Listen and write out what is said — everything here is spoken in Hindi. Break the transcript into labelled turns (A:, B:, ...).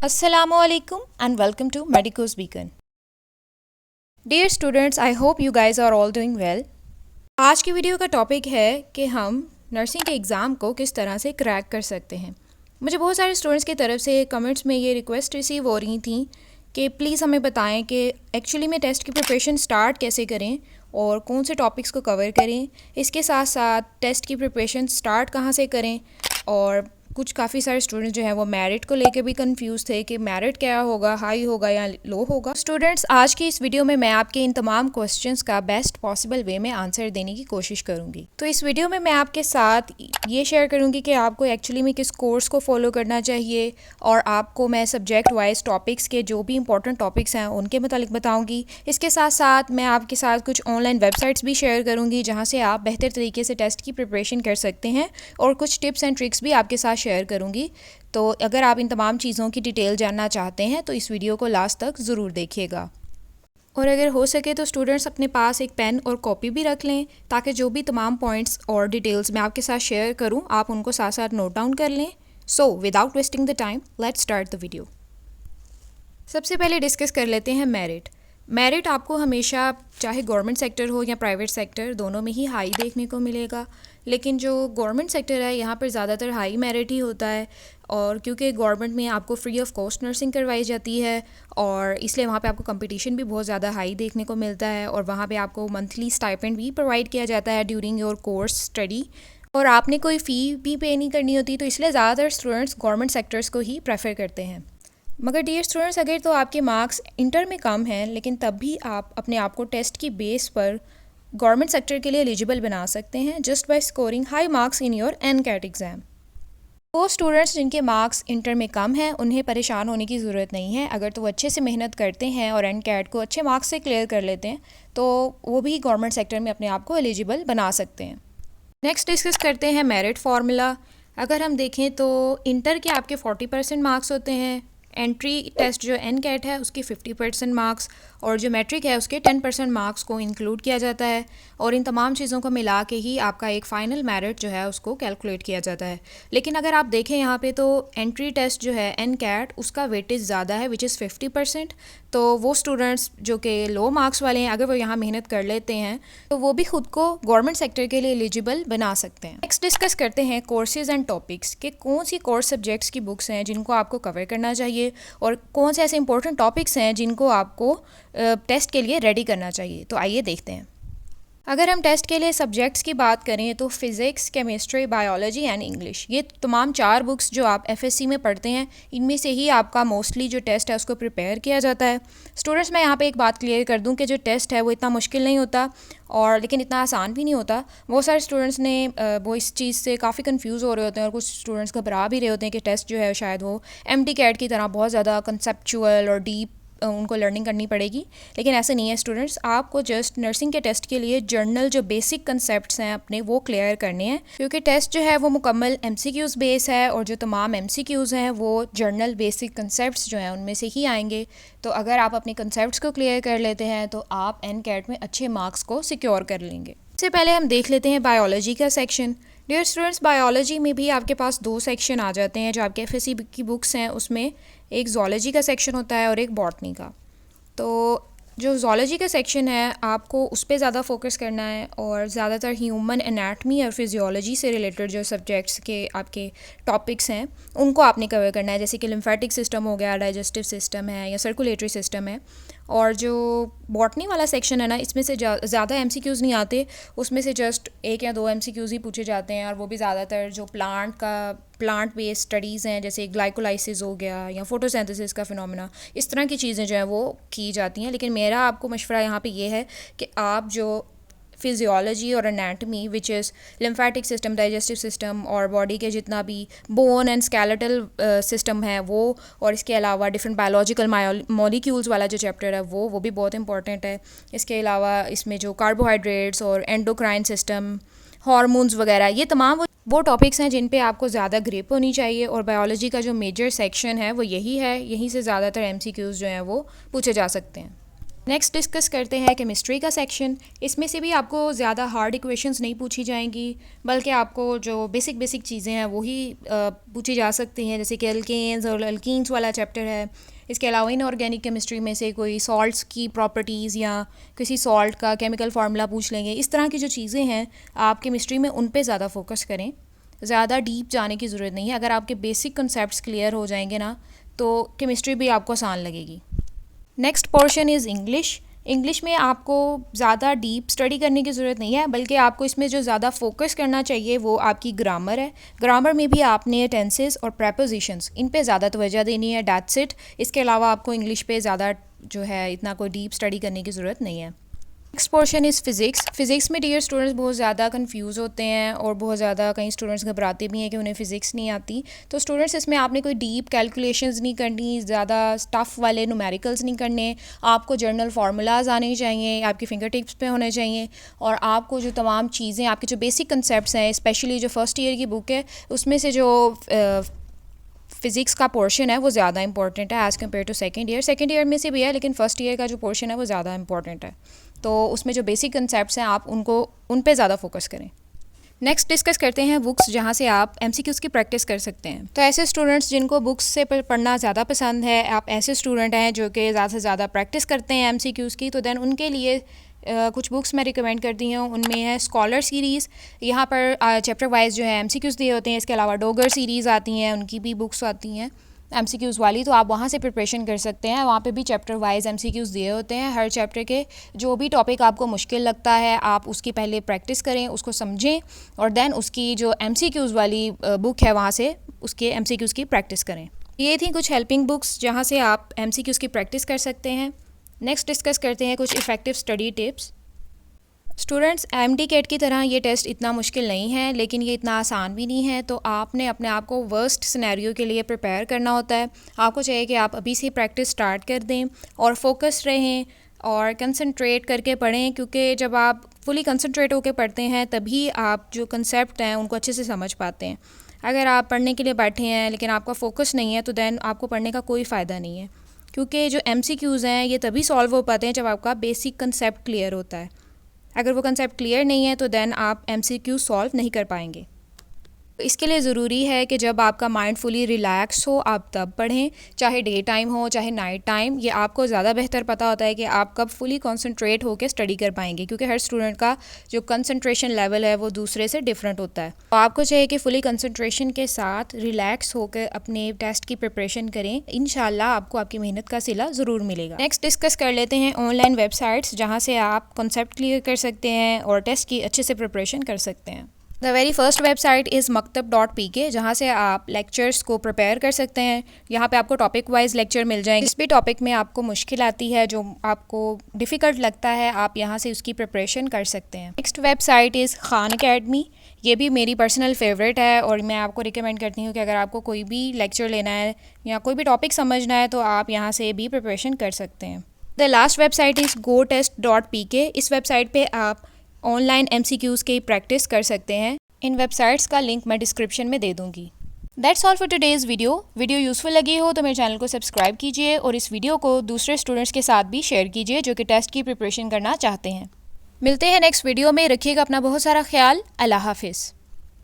A: Assalamualaikum and welcome to Medico's Beacon. Dear students, I hope you guys are all doing well. आज की वीडियो का टॉपिक है कि हम नर्सिंग के एग्ज़ाम को किस तरह से क्रैक कर सकते हैं। मुझे बहुत सारे स्टूडेंट्स की तरफ से कमेंट्स में ये रिक्वेस्ट रिसीव हो रही थी कि प्लीज़ हमें बताएं कि एक्चुअली में टेस्ट की प्रिपरेशन स्टार्ट कैसे करें और कौन से टॉपिक्स को कवर करें, इसके साथ साथ टेस्ट की प्रिपरेशन स्टार्ट कहाँ से करें। और कुछ काफ़ी सारे स्टूडेंट्स जो हैं वो मेरिट को लेके भी कंफ्यूज थे कि मेरिट क्या होगा, हाई होगा या लो होगा। स्टूडेंट्स, आज की इस वीडियो में मैं आपके इन तमाम क्वेश्चंस का बेस्ट पॉसिबल वे में आंसर देने की कोशिश करूंगी। तो इस वीडियो में मैं आपके साथ ये शेयर करूंगी कि आपको एक्चुअली में किस कोर्स को फॉलो करना चाहिए, और आपको मैं सब्जेक्ट वाइज टॉपिक्स के जो भी इंपॉर्टेंट टॉपिक्स हैं उनके मुतालिक बताऊँगी। इसके साथ साथ मैं आपके साथ कुछ ऑनलाइन वेबसाइट्स भी शेयर करूँगी जहाँ से आप बेहतर तरीके से टेस्ट की प्रिपरेशन कर सकते हैं, और कुछ टिप्स एंड ट्रिक्स भी आपके साथ शेयर करूंगी। तो अगर आप इन तमाम चीज़ों की डिटेल जानना चाहते हैं तो इस वीडियो को लास्ट तक ज़रूर देखिएगा। और अगर हो सके तो स्टूडेंट्स अपने पास एक पेन और कॉपी भी रख लें, ताकि जो भी तमाम पॉइंट्स और डिटेल्स मैं आपके साथ शेयर करूं आप उनको साथ साथ नोट डाउन कर लें। So without wasting the time, let's start the video. सबसे पहले डिस्कस कर लेते हैं मेरिट आपको हमेशा चाहे गवर्नमेंट सेक्टर हो या प्राइवेट सेक्टर, दोनों में ही हाई देखने को मिलेगा। लेकिन जो गवर्नमेंट सेक्टर है यहाँ पर ज़्यादातर हाई मेरिट ही होता है, और क्योंकि गवर्नमेंट में आपको फ्री ऑफ कॉस्ट नर्सिंग करवाई जाती है, और इसलिए वहाँ पे आपको कंपटीशन भी बहुत ज़्यादा हाई देखने को मिलता है, और वहाँ पे आपको मंथली स्टाइपेंड भी प्रोवाइड किया जाता है ड्यूरिंग योर कोर्स स्टडी, और आपने कोई फ़ी भी पे नहीं करनी होती। तो इसलिए ज़्यादातर स्टूडेंट्स गवर्नमेंट सेक्टर्स को ही प्रेफर करते हैं। मगर डियर स्टूडेंट्स, अगर तो आपके मार्क्स इंटर में कम हैं लेकिन तब भी आप अपने आप को टेस्ट की बेस पर गवर्नमेंट सेक्टर के लिए एलिजिबल बना सकते हैं just by scoring high marks in your NCAT exam. वो स्टूडेंट्स जिनके मार्क्स इंटर में कम हैं उन्हें परेशान होने की ज़रूरत नहीं है। अगर तो वो अच्छे से मेहनत करते हैं और एनकैट को अच्छे मार्क्स से क्लियर कर लेते हैं तो वो भी गवर्नमेंट सेक्टर में अपने आप को एलिजिबल बना सकते हैं। नेक्स्ट डिस्कस करते हैं मेरिट फार्मूला। अगर हम देखें तो इंटर के आपके 40% मार्क्स होते हैं, एंट्री टेस्ट जो एनकैट है उसके 50% मार्क्स, और जो मैट्रिक है उसके 10% मार्क्स को इंक्लूड किया जाता है, और इन तमाम चीज़ों को मिला के ही आपका एक फ़ाइनल मेरिट जो है उसको कैलकुलेट किया जाता है। लेकिन अगर आप देखें यहाँ पे तो एंट्री टेस्ट जो है एनकैट उसका वेटेज ज़्यादा है, विच इज़ 50%। तो वो स्टूडेंट्स जो कि लो मार्क्स वाले हैं, अगर वो यहाँ मेहनत कर लेते हैं तो वो भी खुद को गवर्नमेंट सेक्टर के लिए एलिजिबल बना सकते हैं। नेक्स्ट डिस्कस करते हैं कोर्सेज एंड टॉपिक्स कि कौन सी कोर्स सब्जेक्ट्स की बुक्स हैं जिनको आपको कवर करना चाहिए, और कौन से ऐसे इंपॉर्टेंट टॉपिक्स हैं जिनको आपको टेस्ट के लिए रेडी करना चाहिए। तो आइए देखते हैं। अगर हम टेस्ट के लिए सब्जेक्ट्स की बात करें तो physics, chemistry, biology and English, ये तमाम 4 बुक्स जो आप एफएससी में पढ़ते हैं इनमें से ही आपका मोस्टली जो टेस्ट है उसको प्रिपेयर किया जाता है। स्टूडेंट्स, मैं यहाँ पे एक बात क्लियर कर दूँ कि जो टेस्ट है वो इतना मुश्किल नहीं होता, और लेकिन इतना आसान भी नहीं होता। बहुत सारे स्टूडेंट्स ने वो इस चीज़ से काफ़ी कंफ्यूज हो रहे होते हैं, और कुछ स्टूडेंट्स घबरा भी रहे होते हैं कि टेस्ट जो है शायद वो एमटीकैट की तरह बहुत ज़्यादा कंसेप्चुअल और डीप उनको लर्निंग करनी पड़ेगी। लेकिन ऐसे नहीं है स्टूडेंट्स, आपको जस्ट नर्सिंग के टेस्ट के लिए जर्नल जो बेसिक कंसेप्ट्स हैं अपने वो क्लियर करने हैं, क्योंकि टेस्ट जो है वो मुकम्मल एमसीक्यूज़ बेस है, और जो तमाम एमसीक्यूज़ हैं वो जर्नल बेसिक कंसेप्ट्स जो हैं उनमें से ही आएंगे। तो अगर आप अपने कंसेप्ट्स को क्लियर कर लेते हैं तो आप एनकैट में अच्छे मार्क्स को सिक्योर कर लेंगे। सबसे पहले हम देख लेते हैं बायोलॉजी का सेक्शन। डियर स्टूडेंट्स, बायोलॉजी में भी आपके पास 2 सेक्शन आ जाते हैं जो आपके एफएससी की बुक्स हैं, उसमें एक ज़ूलॉजी का सेक्शन होता है और एक बॉटनी का। तो जो ज़ूलॉजी का सेक्शन है आपको उस पर ज़्यादा फोकस करना है, और ज़्यादातर ह्यूमन एनाटमी और फिजियोलॉजी से रिलेटेड जो सब्जेक्ट्स के आपके टॉपिक्स हैं उनको आपने कवर करना है, जैसे कि लिम्फेटिक सिस्टम हो गया, डाइजेस्टिव सिस्टम है या सर्कुलेटरी सिस्टम है। और जो बॉटनी वाला सेक्शन है ना, इसमें से ज़्यादा एमसीक्यूज़ नहीं आते, उसमें से जस्ट 1 या 2 एमसीक्यूज़ ही पूछे जाते हैं, और वो भी ज़्यादातर जो प्लांट बेस्ड स्टडीज़ हैं, जैसे ग्लाइकोलाइसिस हो गया या फोटोसिंथेसिस का फिनोमेना, इस तरह की चीज़ें जो हैं वो की जाती हैं। लेकिन मेरा आपको मशवरा यहाँ पे ये है कि आप जो फिजियोलॉजी और anatomy, which is lymphatic system, digestive system, और बॉडी के जितना भी बोन एंड स्केलेटल सिस्टम है वो, और इसके अलावा डिफरेंट बायोलॉजिकल मॉलिक्यूल्स वाला जो चैप्टर है वो भी बहुत इंपॉर्टेंट है। इसके अलावा इसमें जो कार्बोहाइड्रेट्स और एंडोक्राइन सिस्टम, हार्मोन्स वगैरह, ये तमाम वो टॉपिक्स हैं जिन पे आपको ज़्यादा ग्रिप होनी चाहिए, और बायोलॉजी का जो मेजर सेक्शन है वो यही है, यहीं से ज़्यादातर एमसीक्यूज़ जो हैं वो पूछे जा सकते हैं। नेक्स्ट डिस्कस करते हैं केमिस्ट्री का सेक्शन। इसमें से भी आपको ज़्यादा हार्ड इक्वेशंस नहीं पूछी जाएंगी, बल्कि आपको जो बेसिक चीज़ें हैं वही पूछी जा सकती हैं, जैसे कि एल्केन्स और अल्कीन्स वाला चैप्टर है। इसके अलावा इनऑर्गेनिक केमिस्ट्री में से कोई सॉल्ट्स की प्रॉपर्टीज़ या किसी सॉल्ट का केमिकल फार्मूला पूछ लेंगे। इस तरह की जो चीज़ें हैं आप केमिस्ट्री में उन पे ज़्यादा फोकस करें, ज़्यादा डीप जाने की ज़रूरत नहीं है। अगर आपके बेसिक कंसेप्ट्स क्लियर हो जाएंगे ना, तो केमिस्ट्री भी आपको आसान लगेगी। Next portion is English. English में आपको ज़्यादा डीप स्टडी करने की ज़रूरत नहीं है, बल्कि आपको इसमें जो ज़्यादा फोकस करना चाहिए वो आपकी ग्रामर है। ग्रामर में भी आपने टेंसेस और प्रेपोजिशंस इन पे ज़्यादा तवज्जो देनी है, दैट्स इट। इसके अलावा आपको इंग्लिश पे ज़्यादा जो है इतना कोई डीप स्टडी करने की ज़रूरत नहीं है। Next portion is physics. Physics में डियर स्टूडेंट्स बहुत ज़्यादा कंफ्यूज होते हैं और बहुत ज़्यादा कई स्टूडेंट्स घबराते भी हैं कि उन्हें फ़िज़िक्स नहीं आती। तो स्टूडेंट्स इसमें आपने कोई डीप कैलकुलेशंस नहीं करनी, ज़्यादा टफ वाले न्यूमेरिकल्स नहीं करने। आपको जर्नल फार्मूलाज आने चाहिए, आपकी फिंगर टिप्स पे होने चाहिए, और आपको जो तमाम चीज़ें आपके जो बेसिक कंसेप्ट्स हैं, स्पेशली जो फर्स्ट ईयर की बुक है उसमें से जो फ़िज़िक्स का पोर्शन है वो ज़्यादा इंपॉर्टेंट है as compare to second year. Second year में से भी है, लेकिन फ़र्स्ट ईयर का जो पोर्शन है वो ज़्यादा इंपॉर्टेंट है। तो उसमें जो बेसिक कंसेप्ट्स हैं आप उन पे ज़्यादा फोकस करें। नेक्स्ट डिस्कस करते हैं बुक्स जहाँ से आप एमसीक्यूज़ की प्रैक्टिस कर सकते हैं। तो ऐसे स्टूडेंट्स जिनको बुक्स से पढ़ना ज़्यादा पसंद है, आप ऐसे स्टूडेंट हैं जो कि ज़्यादा से ज़्यादा प्रैक्टिस करते हैं एमसीक्यूज़ की, तो देन उनके लिए कुछ बुक्स मैं रिकमेंड करती हूँ। उनमें है स्कॉलर सीरीज़, यहाँ पर चैप्टर वाइज जो है एमसीक्यूज़ दिए होते हैं। इसके अलावा डोगर सीरीज़ आती हैं, उनकी भी बुक्स आती हैं एमसीक्यूज़ वाली, तो आप वहाँ से प्रिपरेशन कर सकते हैं। वहाँ पे भी चैप्टर वाइज एमसीक्यूज़ दिए होते हैं। हर चैप्टर के जो भी टॉपिक आपको मुश्किल लगता है आप उसकी पहले प्रैक्टिस करें, उसको समझें, और देन उसकी जो एमसीक्यूज़ वाली बुक है वहाँ से उसके एमसीक्यूज़ की प्रैक्टिस करें। ये थी कुछ हेल्पिंग बुक्स जहाँ से आप एमसीक्यूज़ की प्रैक्टिस कर सकते हैं। नेक्स्ट डिस्कस करते हैं कुछ effective study tips. Students, MD-cat की तरह ये टेस्ट इतना मुश्किल नहीं है, लेकिन ये इतना आसान भी नहीं है। तो आपने अपने आप को वर्स्ट सिनेरियो के लिए प्रिपेयर करना होता है। आपको चाहिए कि आप अभी से प्रैक्टिस स्टार्ट कर दें और फोकस रहें और कंसंट्रेट करके पढ़ें, क्योंकि जब आप फुली कंसंट्रेट होकर पढ़ते हैं तभी आप जो कंसेप्ट हैं उनको अच्छे से समझ पाते हैं। अगर आप पढ़ने के लिए बैठे हैं लेकिन आपका फोकस नहीं है, तो देन आपको पढ़ने का कोई फ़ायदा नहीं है, क्योंकि जो एमसीक्यूज़ हैं ये तभी सॉल्व हो पाते हैं जब आपका बेसिक कंसेप्ट क्लियर होता है। अगर वो कंसेप्ट क्लियर नहीं है तो देन आप एमसीक्यू सॉल्व नहीं कर पाएंगे। इसके लिए ज़रूरी है कि जब आपका माइंड फुली रिलैक्स हो आप तब पढ़ें, चाहे डे टाइम हो चाहे नाइट टाइम। ये आपको ज़्यादा बेहतर पता होता है कि आप कब फुली कंसंट्रेट होकर स्टडी कर पाएंगे, क्योंकि हर स्टूडेंट का जो कंसंट्रेशन लेवल है वो दूसरे से डिफरेंट होता है। तो आपको चाहिए कि फुली कंसंट्रेशन के साथ रिलैक्स होकर अपने टेस्ट की प्रिपरेशन करें। इंशाल्लाह आपको आपकी मेहनत का सिला ज़रूर मिलेगा। नेक्स्ट डिस्कस कर लेते हैं ऑनलाइन वेबसाइट्स जहाँ से आप कॉन्सेप्ट क्लियर कर सकते हैं और टेस्ट की अच्छे से प्रिपरेशन कर सकते हैं। The very first website is maktab.pk, जहाँ से आप लेक्चर्स को प्रिपेयर कर सकते हैं। यहाँ पे आपको टॉपिक वाइज लेक्चर मिल जाएंगे। जिस भी टॉपिक में आपको मुश्किल आती है, जो आपको डिफ़िकल्ट लगता है, आप यहाँ से उसकी प्रिपरेशन कर सकते हैं। Next website is Khan academy. ये भी मेरी पर्सनल फेवरेट है और मैं आपको रिकमेंड करती हूँ कि अगर आपको कोई भी लेक्चर लेना है या कोई भी टॉपिक समझना है तो आप यहाँ से भी प्रिपरेशन कर सकते हैं। The last website is gotest.pk। इस वेबसाइट पे आप ऑनलाइन एमसीक्यूज़ की प्रैक्टिस कर सकते हैं। इन वेबसाइट्स का लिंक मैं डिस्क्रिप्शन में दे दूँगी। That's all for today's video useful लगी हो तो मेरे चैनल को सब्सक्राइब कीजिए और इस वीडियो को दूसरे स्टूडेंट्स के साथ भी शेयर कीजिए जो कि टेस्ट की प्रिपरेशन करना चाहते हैं। मिलते हैं नेक्स्ट वीडियो में। रखिएगा अपना बहुत सारा ख्याल। अल्लाह हाफिज़।